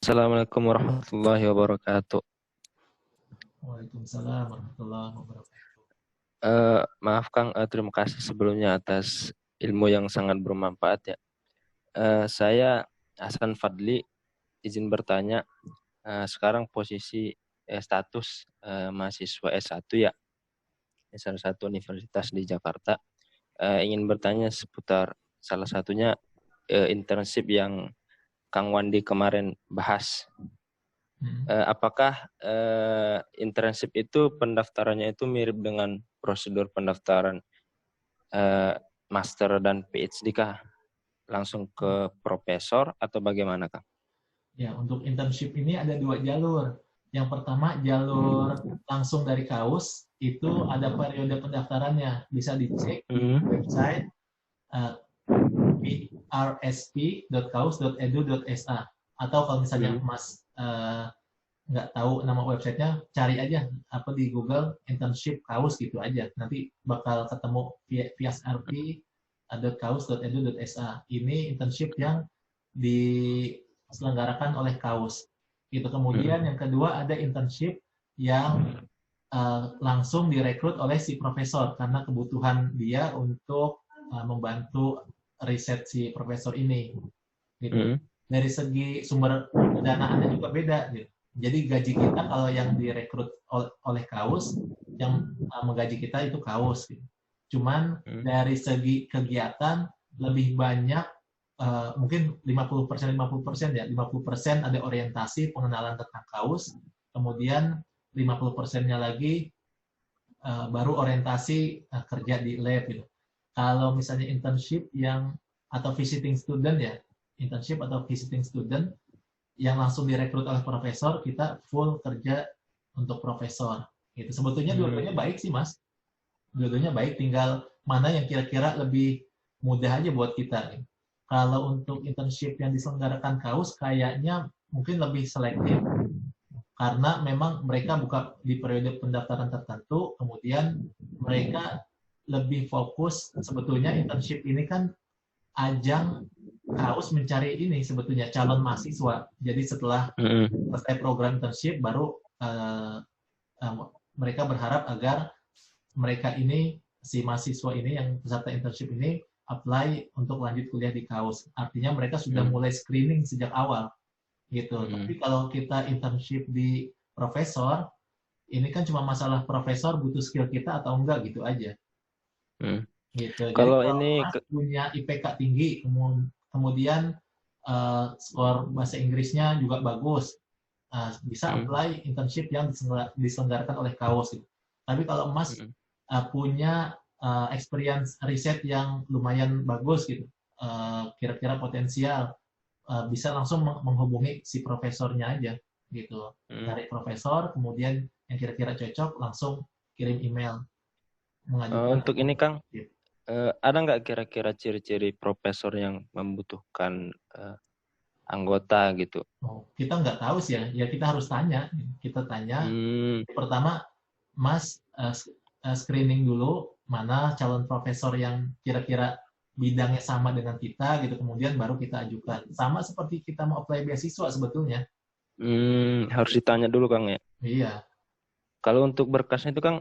Assalamualaikum warahmatullahi wabarakatuh. Waalaikumsalam warahmatullahi wabarakatuh. Maaf Kang, terima kasih sebelumnya atas ilmu yang sangat bermanfaat ya. Saya Hasan Fadli, izin bertanya. Sekarang posisi status mahasiswa S1 ya, di salah satu universitas di Jakarta. Ingin bertanya seputar salah satunya internship yang Kang Wandi kemarin bahas. Apakah internship itu pendaftarannya itu mirip dengan prosedur pendaftaran master dan PhD kah? Langsung ke profesor atau bagaimana Kang? Ya, untuk internship ini ada dua jalur. Yang pertama jalur langsung dari kaus, itu ada periode pendaftarannya. Bisa dicek di website rsp.kaus.edu.sa. Atau kalau misalnya Mas nggak tahu nama websitenya, cari aja apa di Google internship kaus gitu aja. Nanti bakal ketemu psrp.kaus.edu.sa. Ini internship yang diselenggarakan oleh kaus. Itu kemudian yang kedua ada internship yang langsung direkrut oleh si profesor karena kebutuhan dia untuk membantu riset si profesor ini. Gitu. Dari segi sumber pendanaannya juga beda. Gitu. Jadi gaji kita kalau yang direkrut oleh kaus, yang menggaji kita itu kaus. Gitu. Cuman dari segi kegiatan lebih banyak mungkin 50% ya. 50% ada orientasi pengenalan tentang kaus, kemudian 50%-nya lagi baru orientasi kerja di lab gitu. Kalau misalnya internship yang atau visiting student ya, internship atau visiting student yang langsung direkrut oleh profesor, kita full kerja untuk profesor. Gitu. Sebetulnya dua-duanya baik sih, Mas. Dua-duanya baik, tinggal mana yang kira-kira lebih mudah aja buat kita. Gitu. Kalau untuk internship yang diselenggarakan kaus, kayaknya mungkin lebih selektif, karena memang mereka buka di periode pendaftaran tertentu, kemudian mereka lebih fokus, sebetulnya internship ini kan ajang kaus mencari ini sebetulnya calon mahasiswa. Jadi setelah selesai program internship, baru mereka berharap agar mereka ini, si mahasiswa ini yang peserta internship ini, apply untuk lanjut kuliah di kaus. Artinya mereka sudah mulai screening sejak awal. Gitu. Tapi kalau kita internship di profesor, ini kan cuma masalah profesor butuh skill kita atau enggak gitu aja. Gitu. Jadi Kalau kalau ini Mas punya IPK tinggi, kemudian skor bahasa Inggrisnya juga bagus, bisa apply internship yang diselenggarakan oleh kaus. Gitu. Tapi kalau Mas punya experience riset yang lumayan bagus gitu, kira-kira potensial, bisa langsung menghubungi si profesornya aja gitu. Cari profesor, kemudian yang kira-kira cocok langsung kirim email mengajukan. Untuk ini Kang, ada nggak kira-kira ciri-ciri profesor yang membutuhkan anggota gitu? Kita nggak tahu sih ya kita harus tanya. Kita tanya. Pertama, Mas screening dulu mana calon profesor yang kira-kira bidangnya sama dengan kita gitu, kemudian baru kita ajukan. Sama seperti kita mau apply beasiswa sebetulnya. Harus ditanya dulu Kang ya. Iya. Kalau untuk berkasnya itu Kang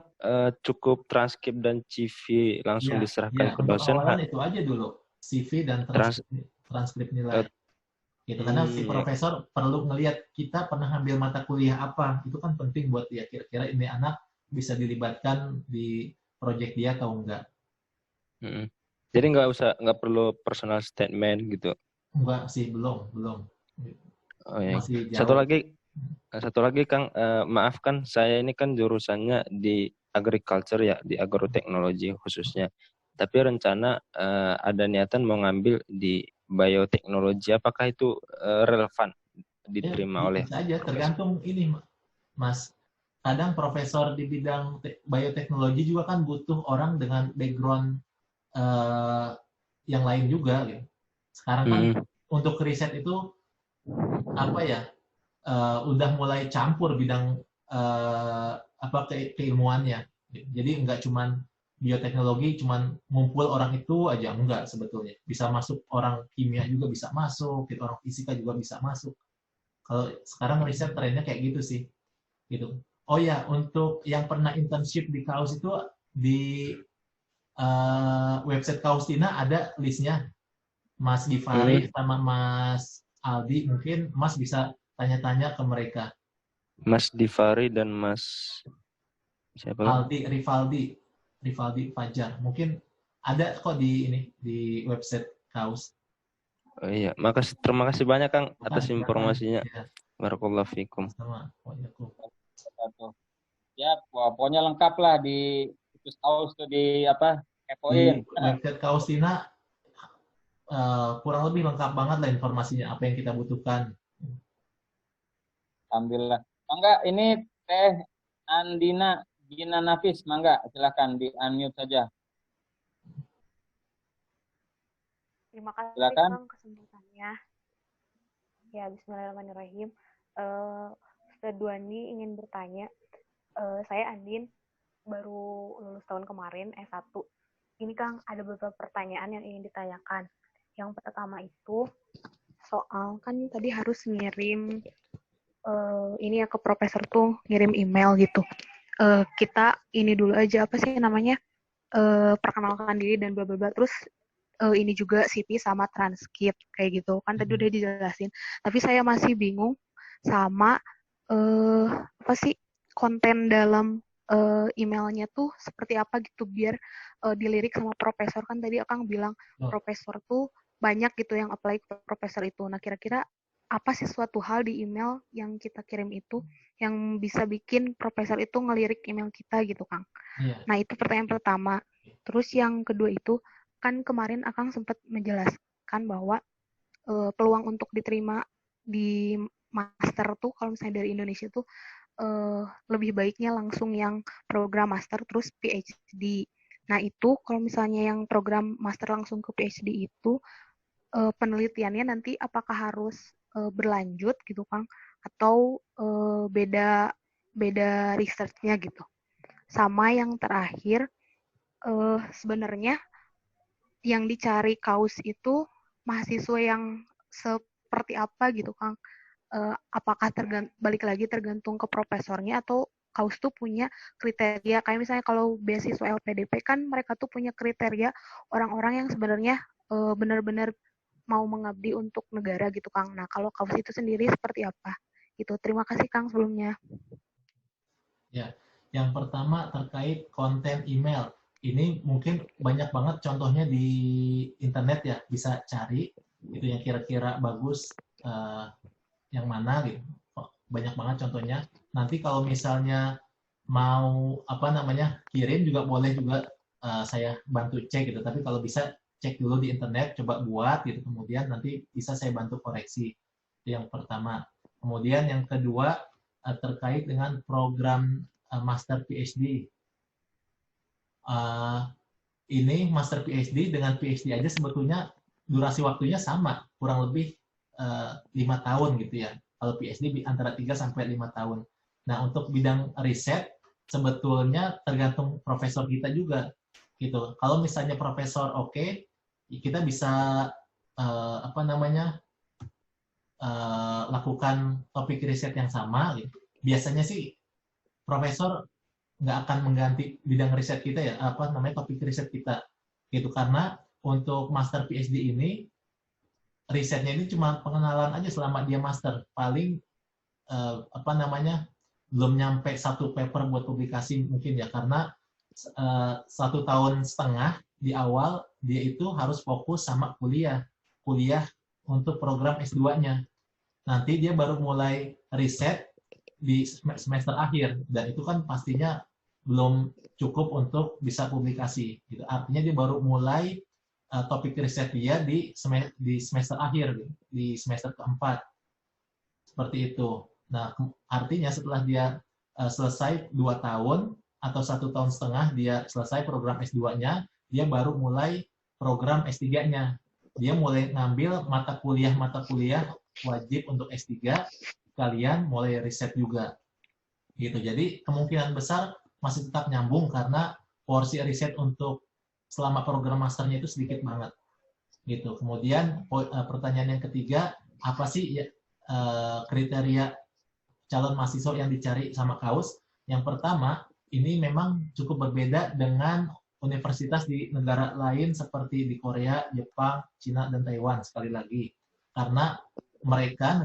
cukup transkrip dan CV langsung diserahkan ke Untuk dosen. awalan itu aja dulu, CV dan transkrip nilai. Gitu. Karena si profesor perlu ngelihat kita pernah ambil mata kuliah apa. Itu kan penting buat dia, kira-kira ini anak bisa dilibatkan di proyek dia atau enggak. Jadi nggak perlu personal statement gitu. Enggak sih, belum. Oh, ya. Masih jauh. Satu lagi Kang, maaf kan saya ini kan jurusannya di agriculture ya, di agroteknologi khususnya. Tapi rencana ada niatan mau ngambil di bioteknologi. Apakah itu relevan diterima oleh bisa aja, tergantung ini Mas. Kadang profesor di bidang bioteknologi juga kan butuh orang dengan background yang lain juga gitu. Sekarang kan untuk riset itu apa ya, udah mulai campur bidang keilmuannya. Jadi nggak cuman bioteknologi cuman ngumpul orang itu aja, enggak sebetulnya. Bisa masuk orang kimia juga bisa masuk, orang fisika juga bisa masuk. Kalau sekarang riset trennya kayak gitu sih, gitu. Oh ya, untuk yang pernah internship di Kaus itu di website Kaustina ada listnya. Mas Hmm, Givari sama Mas Aldi, mungkin Mas bisa tanya-tanya ke mereka. Mas Divari dan Mas siapa kan? Rivaldi Fajar. Mungkin ada kok di ini di website Kaus. Oh iya, terima kasih banyak Kang Bukan, atas silakan. informasinya. Ya, Barakallahu fikum. sama. Waalaikumsalam. Satu. Ya, pokoknya lengkap lah di situs Aus tuh di apa? Di Kepoin. website Kaustina kurang lebih lengkap banget lah informasinya apa yang kita butuhkan. Alhamdulillah. Mangga, ini Teh Andina Gina Nafis, mangga, silakan di unmute saja. Terima kasih Silakan. Kang kesempatannya. Ya, Bismillahirrahmanirrahim. Ustaz Duandi ingin bertanya. Saya Andin, baru lulus tahun kemarin S1. Ini Kang, ada beberapa pertanyaan yang ingin ditanyakan. Yang pertama itu, soal kan tadi harus ngirim ini ya ke profesor tuh, ngirim email gitu. Kita ini dulu aja, apa sih namanya, perkenalkan diri dan bla bla bla. Terus ini juga CV sama transkrip kayak gitu kan tadi udah dijelasin, tapi saya masih bingung sama apa sih konten dalam emailnya tuh seperti apa gitu biar dilirik sama profesor. Kan tadi Akang bilang profesor tuh banyak gitu yang apply ke profesor itu. Nah kira-kira apa sih suatu hal di email yang kita kirim itu yang bisa bikin profesor itu ngelirik email kita gitu Kang. Nah itu pertanyaan pertama. Terus yang kedua itu kan kemarin Akang sempat menjelaskan bahwa peluang untuk diterima di master tuh kalau misalnya dari Indonesia tuh lebih baiknya langsung yang program master terus PhD. Nah itu kalau misalnya yang program master langsung ke PhD itu penelitiannya nanti apakah harus berlanjut gitu Kang atau beda research-nya gitu. Sama yang terakhir sebenarnya yang dicari Kaus itu mahasiswa yang seperti apa gitu Kang. Apakah balik lagi tergantung ke profesornya atau Kaus tuh punya kriteria kayak misalnya kalau beasiswa LPDP kan mereka tuh punya kriteria orang-orang yang sebenarnya benar-benar mau mengabdi untuk negara gitu Kang. Nah kalau Kaus itu sendiri seperti apa? Gitu. Terima kasih Kang sebelumnya. Ya, yang pertama terkait konten email. Ini mungkin banyak banget contohnya di internet ya, bisa cari itu yang kira-kira bagus yang mana gitu. Banyak banget contohnya. Nanti kalau misalnya mau apa namanya kirim juga boleh juga saya bantu cek gitu. Tapi kalau bisa cek dulu di internet, coba buat gitu. Kemudian nanti bisa saya bantu koreksi. Itu yang pertama. Kemudian yang kedua terkait dengan program master PhD. Ini master PhD dengan PhD aja sebetulnya durasi waktunya sama, kurang lebih 5 tahun gitu ya. Kalau PhD antara 3 sampai 5 tahun. Nah, untuk bidang riset sebetulnya tergantung profesor kita juga gitu. Kalau misalnya profesor oke, kita bisa apa namanya lakukan topik riset yang sama gitu. Biasanya sih profesor nggak akan mengganti bidang riset kita ya, apa namanya topik riset kita gitu, karena untuk master PhD ini risetnya ini cuma pengenalan aja selama dia master, paling apa namanya belum nyampe satu paper buat publikasi mungkin ya, karena 1,5 tahun di awal dia itu harus fokus sama kuliah untuk program S2-nya. Nanti dia baru mulai riset di semester akhir, dan itu kan pastinya belum cukup untuk bisa publikasi. Gitu. Artinya dia baru mulai topik riset dia di semester akhir, di semester keempat. Seperti itu. Nah, artinya setelah dia selesai 2 tahun atau 1,5 tahun dia selesai program S2-nya, dia baru mulai program S3-nya. Dia mulai ngambil mata kuliah wajib untuk S3, kalian mulai riset juga. Gitu. Jadi kemungkinan besar masih tetap nyambung karena porsi riset untuk selama program masternya itu sedikit banget. Gitu. Kemudian pertanyaan yang ketiga, apa sih ya, kriteria calon mahasiswa yang dicari sama kaus. Yang pertama, ini memang cukup berbeda dengan universitas di negara lain seperti di Korea, Jepang, Cina, dan Taiwan sekali lagi. Karena mereka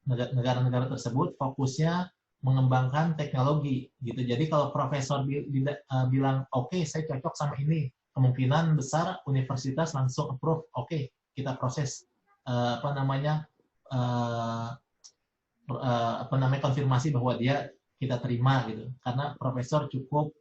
negara-negara tersebut fokusnya mengembangkan teknologi gitu. Jadi kalau profesor bilang oke, saya cocok sama ini, kemungkinan besar universitas langsung approve, oke, kita proses konfirmasi bahwa dia kita terima gitu. Karena profesor cukup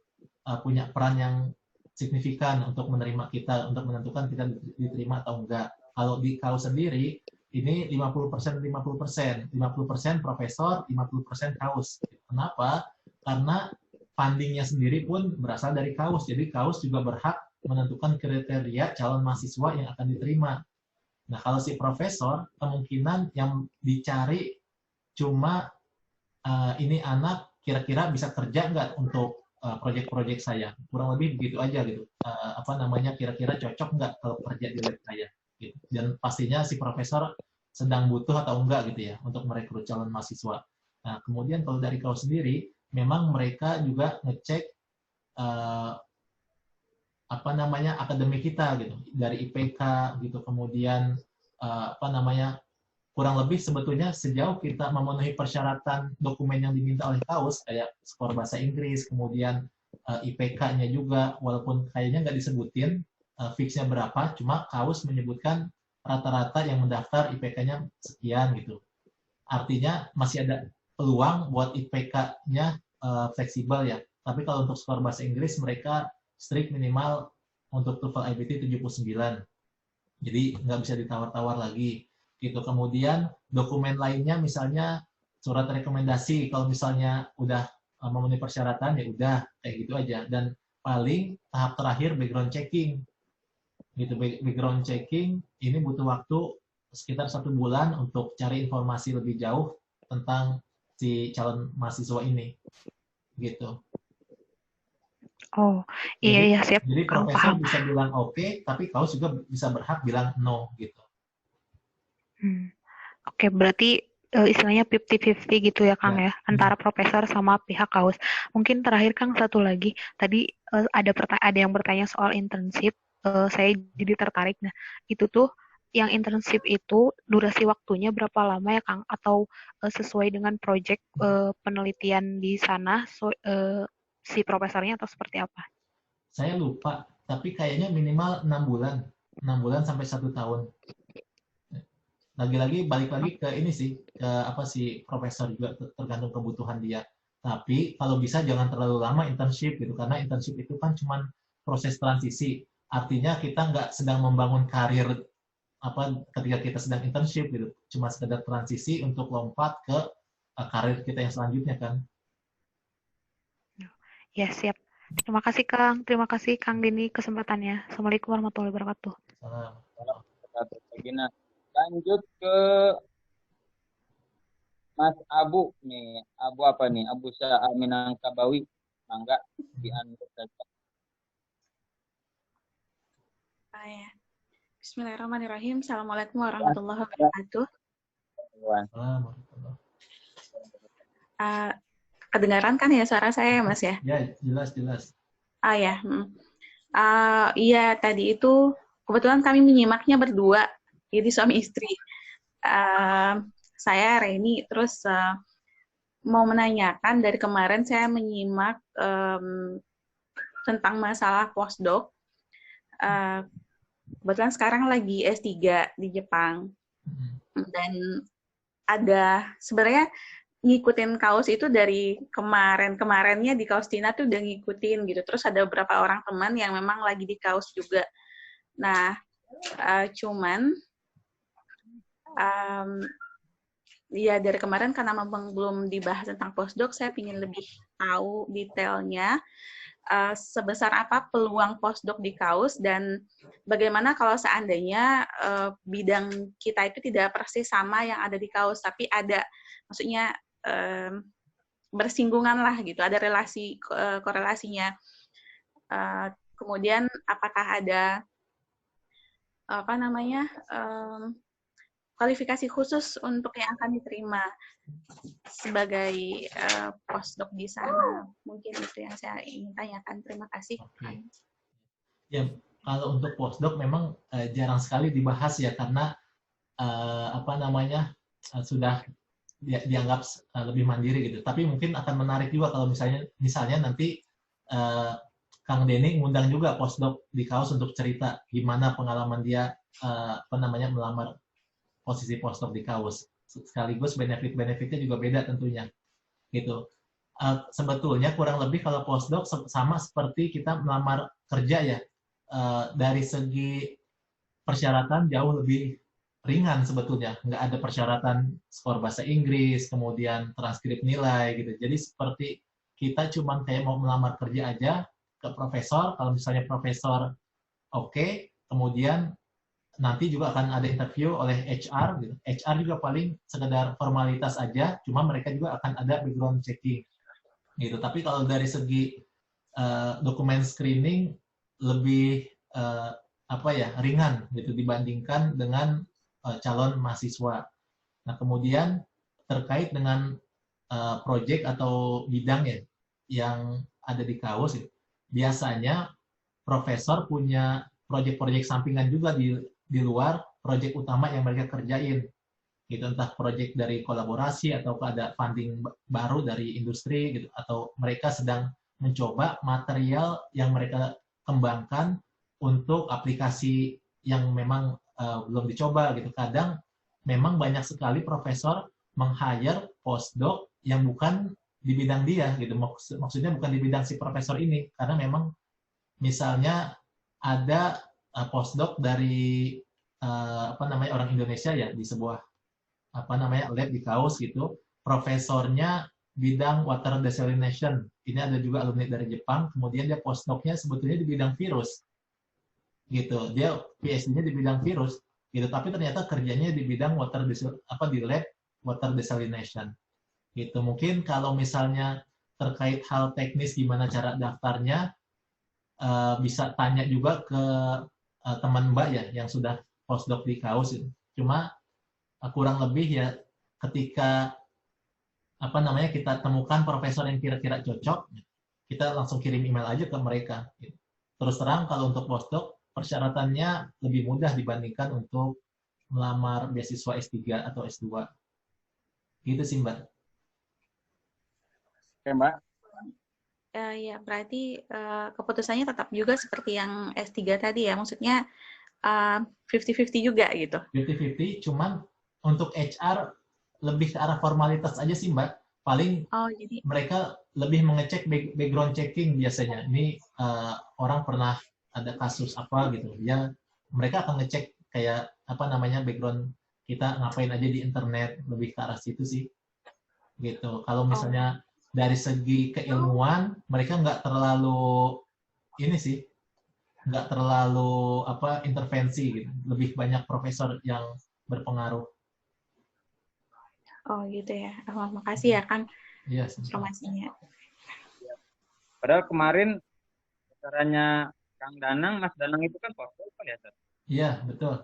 punya peran yang signifikan untuk menerima kita, untuk menentukan kita diterima atau enggak. Kalau di KAUS sendiri, ini 50% 50%. 50% profesor, 50% KAUS. Kenapa? Karena fundingnya sendiri pun berasal dari KAUS. Jadi KAUS juga berhak menentukan kriteria calon mahasiswa yang akan diterima. Nah, kalau si profesor, kemungkinan yang dicari cuma ini anak kira-kira bisa kerja nggak untuk proyek-proyek saya, kurang lebih begitu aja gitu. Kira-kira cocok nggak kalau kerja di lab saya gitu. Dan pastinya si profesor sedang butuh atau enggak gitu ya untuk merekrut calon mahasiswa. Nah, kemudian kalau dari kau sendiri, memang mereka juga ngecek akademik kita gitu, dari IPK gitu, kemudian kurang lebih sebetulnya sejauh kita memenuhi persyaratan dokumen yang diminta oleh KAUS, kayak skor bahasa Inggris, kemudian IPK-nya juga, walaupun kayaknya nggak disebutin fix-nya berapa, cuma KAUS menyebutkan rata-rata yang mendaftar IPK-nya sekian gitu. Artinya masih ada peluang buat IPK-nya fleksibel ya. Tapi kalau untuk skor bahasa Inggris, mereka strict minimal untuk TOEFL IBT 79. Jadi nggak bisa ditawar-tawar lagi. Gitu. Kemudian dokumen lainnya misalnya surat rekomendasi, kalau misalnya udah memenuhi persyaratan ya udah kayak gitu aja. Dan paling tahap terakhir background checking. Gitu, background checking ini butuh waktu sekitar 1 bulan untuk cari informasi lebih jauh tentang si calon mahasiswa ini. Gitu. Oh, iya siap. Jadi profesor Paham. bisa bilang oke, tapi kau juga bisa berhak bilang no gitu. Oke, berarti istilahnya 50-50 gitu ya Kang ya, antara profesor sama pihak KAUS. Mungkin terakhir Kang satu lagi, tadi ada yang bertanya soal internship, saya jadi tertarik. Nah, itu tuh yang internship itu durasi waktunya berapa lama ya Kang? Atau sesuai dengan proyek penelitian di sana si profesornya atau seperti apa? Saya lupa, tapi kayaknya minimal 6 bulan. 6 bulan sampai 1 tahun. Lagi-lagi balik lagi ke ini sih, ke si profesor juga, tergantung kebutuhan dia. Tapi kalau bisa jangan terlalu lama internship gitu, karena internship itu kan cuma proses transisi. Artinya kita nggak sedang membangun karir ketika kita sedang internship gitu, cuma sekedar transisi untuk lompat ke karir kita yang selanjutnya kan. Ya siap. Terima kasih Kang, terima kasih Kang Dini kesempatannya. Assalamualaikum warahmatullahi wabarakatuh. Lanjut ke Mas Abu nih. Abu apa nih? Abu Minangkabawi. Mangga dianggap saja. Ya. Bismillahirrahmanirrahim. Assalamualaikum warahmatullahi wabarakatuh. Kedengaran kan ya suara saya, Mas ya? Ya, jelas. Ya. Iya, tadi itu kebetulan kami menyimaknya berdua, jadi suami istri. Saya Reni, terus mau menanyakan, dari kemarin saya menyimak tentang masalah postdoc. Kebetulan sekarang lagi S3 di Jepang. Dan ada sebenarnya ngikutin KAUS itu dari kemarinnya di KAUS Cina tuh udah ngikutin gitu. Terus ada beberapa orang teman yang memang lagi di KAUS juga. Nah, cuman ya dari kemarin karena memang belum dibahas tentang postdoc, saya ingin lebih tahu detailnya. Sebesar apa peluang postdoc di KAUS, dan bagaimana kalau seandainya bidang kita itu tidak persis sama yang ada di KAUS, tapi ada, maksudnya bersinggungan lah gitu, ada relasi korelasinya. Kemudian apakah ada kualifikasi khusus untuk yang akan diterima sebagai postdoc di sana. Mungkin itu yang saya ingin tanyakan. Terima kasih. Oke. Ya, kalau untuk postdoc memang jarang sekali dibahas ya, karena sudah dianggap lebih mandiri gitu. Tapi mungkin akan menarik juga kalau misalnya nanti Kang Denny ngundang juga postdoc di KAUS untuk cerita gimana pengalaman dia melamar posisi postdoc di KAUS. Sekaligus benefit-benefitnya juga beda tentunya. Gitu. Sebetulnya kurang lebih kalau postdoc sama seperti kita melamar kerja ya. Dari segi persyaratan jauh lebih ringan sebetulnya, nggak ada persyaratan skor bahasa Inggris, kemudian transkrip nilai gitu. Jadi seperti kita cuma kayak mau melamar kerja aja ke profesor, kalau misalnya profesor oke, kemudian nanti juga akan ada interview oleh HR gitu. HR juga paling sekedar formalitas aja, cuma mereka juga akan ada background checking gitu. Tapi kalau dari segi dokumen screening lebih ringan gitu dibandingkan dengan calon mahasiswa. Nah, kemudian terkait dengan proyek atau bidang ya yang ada di KAUS, biasanya profesor punya proyek-proyek sampingan juga di luar proyek utama yang mereka kerjain. Gitu, entah proyek dari kolaborasi atau ada funding baru dari industri gitu, atau mereka sedang mencoba material yang mereka kembangkan untuk aplikasi yang memang belum dicoba gitu. Kadang memang banyak sekali profesor meng-hire postdoc yang bukan di bidang dia gitu. Maksudnya bukan di bidang si profesor ini, karena memang misalnya ada postdoc dari orang Indonesia ya di sebuah lab di KAUS gitu. Profesornya bidang water desalination. Ini ada juga alumni dari Jepang. Kemudian dia postdoc-nya sebetulnya di bidang virus. Gitu. Dia PhD-nya di bidang virus gitu, tapi ternyata kerjanya di bidang di lab water desalination. Gitu. Mungkin kalau misalnya terkait hal teknis gimana cara daftarnya, bisa tanya juga ke teman Mbak ya yang sudah postdoc di KAUS. Cuma kurang lebih ya ketika kita temukan profesor yang kira-kira cocok, kita langsung kirim email aja ke mereka. Terus terang kalau untuk postdoc persyaratannya lebih mudah dibandingkan untuk melamar beasiswa S3 atau S2. Gitu sih, Mbak. Oke, Mbak. Ya, berarti keputusannya tetap juga seperti yang S3 tadi ya, maksudnya 50-50 juga gitu. 50-50, cuman untuk HR lebih ke arah formalitas aja sih, Mbak. Paling jadi mereka lebih mengecek background checking biasanya. Ini orang pernah ada kasus apa gitu. Ya, mereka akan ngecek kayak background kita ngapain aja di internet, lebih ke arah situ sih. Gitu. Kalau misalnya dari segi keilmuan, mereka nggak terlalu nggak terlalu intervensi gitu. Lebih banyak profesor yang berpengaruh. Oh gitu ya. Makasih ya Kang informasinya. Padahal kemarin caranya Kang Danang, Mas Danang itu kan postdoc ya, Sir? Iya, betul.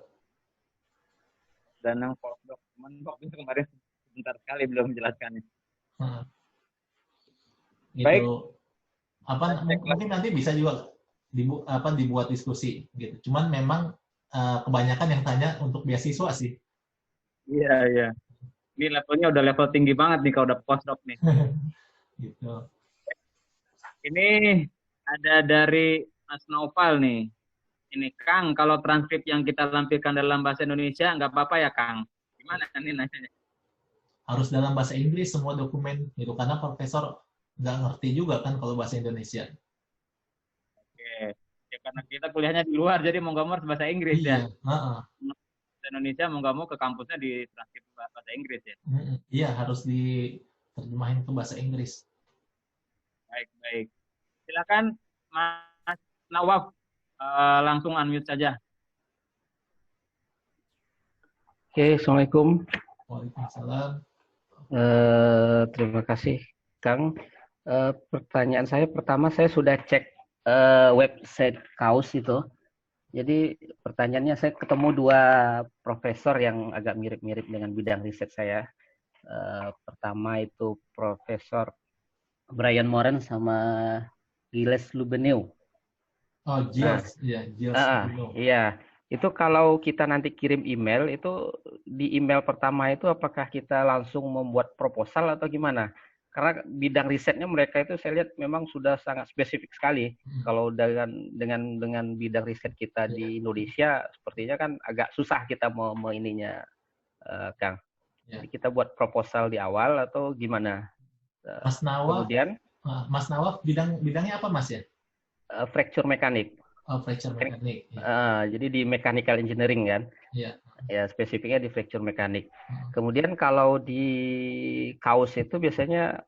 Danang postdoc, cuman waktu itu kemarin sebentar sekali belum menjelaskannya. Gitu. Baik. Mungkin nanti bisa juga dibuat diskusi gitu. Cuman memang kebanyakan yang tanya untuk beasiswa sih. Iya. Ini levelnya udah level tinggi banget nih kalau udah postdoc nih. Gitu. Ini ada dari Mas Naufal nih. Ini Kang, kalau transkrip yang kita lampirkan dalam bahasa Indonesia nggak apa-apa ya Kang? Gimana nih nanya? Harus dalam bahasa Inggris semua dokumen gitu, karena profesor nggak ngerti juga kan kalau bahasa Indonesia. Oke, ya karena kita kuliahnya di luar, jadi mau nggak mau harus bahasa Inggris ya. Indonesia mau nggak mau ke kampusnya di transkrip bahasa Inggris ya. Iya, harus diterjemahin ke bahasa Inggris. Baik. Silakan Mas Nawaf, langsung unmute saja. Oke, Assalamualaikum. Waalaikumsalam. Terima kasih, Kang. Pertanyaan saya pertama, saya sudah cek website KAUS itu. Jadi pertanyaannya, saya ketemu dua profesor yang agak mirip-mirip dengan bidang riset saya. Pertama itu Profesor Brian Moran sama Gilles Lubenieu. Oh, Nah, Gilles, ya, Gilles Lubenieu. iya. Itu kalau kita nanti kirim email, itu di email pertama itu apakah kita langsung membuat proposal atau gimana? Karena bidang risetnya mereka itu saya lihat memang sudah sangat spesifik sekali. Kalau dengan bidang riset kita di Indonesia, sepertinya kan agak susah kita mau ininya, Kang. Jadi kita buat proposal di awal atau gimana? Mas Nawaf, Kemudian Mas Nawaf bidangnya apa Mas ya? fracture mekanik. Oh, fracture mekanik. Jadi di mechanical engineering kan? Iya. Ya, spesifiknya di fracture mekanik. Kemudian kalau di KAUS itu biasanya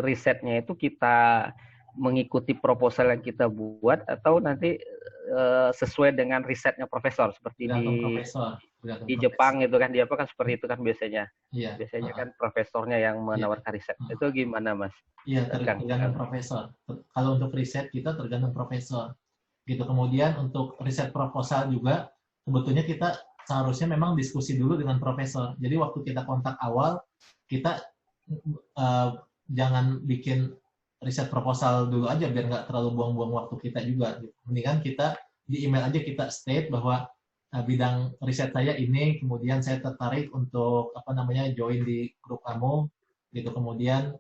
risetnya itu kita mengikuti proposal yang kita buat atau nanti sesuai dengan risetnya profesor seperti di Jepang itu kan, di apa kan seperti itu kan biasanya. Iya. Biasanya kan profesornya yang menawarkan riset. Itu gimana, Mas? Iya, tergantung profesor. Kalau untuk riset kita tergantung profesor. Gitu. Kemudian untuk riset proposal juga sebetulnya kita seharusnya memang diskusi dulu dengan profesor. Jadi waktu kita kontak awal, kita jangan bikin riset proposal dulu aja biar nggak terlalu buang-buang waktu kita juga. Mendingan kita di email aja kita state bahwa bidang riset saya ini, kemudian saya tertarik untuk join di grup kamu, gitu. Kemudian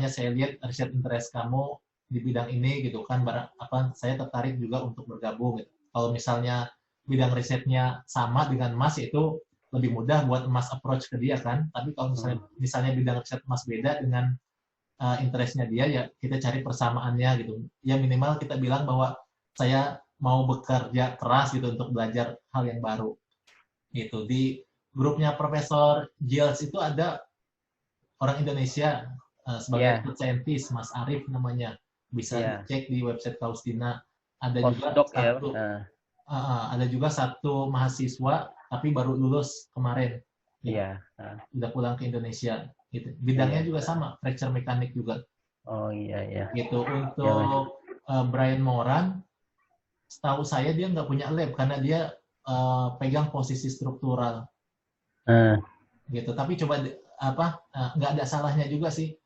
saya lihat riset interest kamu di bidang ini, gitu kan. Saya tertarik juga untuk bergabung. Gitu. Kalau misalnya bidang risetnya sama dengan Mas, itu lebih mudah buat Mas approach ke dia kan. Tapi kalau misalnya bidang riset Mas beda dengan interestnya dia, ya kita cari persamaannya gitu. Ya minimal kita bilang bahwa saya mau bekerja keras gitu untuk belajar hal yang baru. Gitu. Di grupnya Profesor Gilles itu ada orang Indonesia sebagai food scientist, Mas Arif namanya. Bisa dicek di website Kaustina. Ada juga satu mahasiswa tapi baru lulus kemarin. Iya. Udah pulang ke Indonesia. Gitu. Bidangnya juga sama, fracture mekanik juga. Oh iya. Gitu. Untuk Brian Moran, setahu saya dia nggak punya lab karena dia pegang posisi struktural. Gitu. Tapi coba nggak ada salahnya juga sih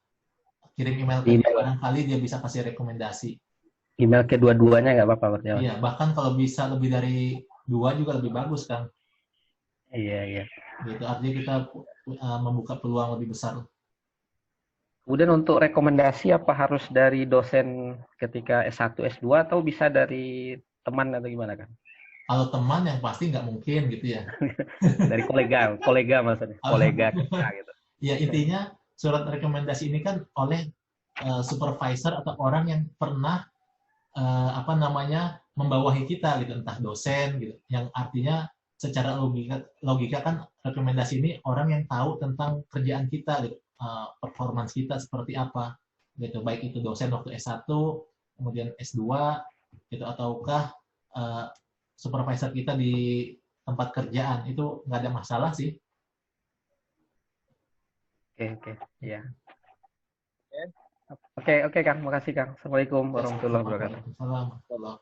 kirim email ke dia, barangkali dia bisa kasih rekomendasi. Email kedua-duanya nggak apa-apa berarti. Iya, bahkan kalau bisa lebih dari 2 juga lebih bagus kan. Iya. Gitu, artinya kita membuka peluang lebih besar. Kemudian untuk rekomendasi apa harus dari dosen ketika S1, S2 atau bisa dari teman atau gimana kan? Kalau teman yang pasti nggak mungkin gitu ya. Dari kolega maksudnya, kolega kita gitu. Ya intinya surat rekomendasi ini kan oleh supervisor atau orang yang pernah membawahi kita gitu, entah dosen gitu. Yang artinya secara logika kan rekomendasi ini orang yang tahu tentang kerjaan kita gitu, performance kita seperti apa gitu, baik itu dosen waktu S1 kemudian S2 gitu, ataukah supervisor kita di tempat kerjaan, itu nggak ada masalah sih. Oke, ya. Oke, Kang, makasih Kang. Assalamualaikum warahmatullahi wabarakatuh. Waalaikumsalam.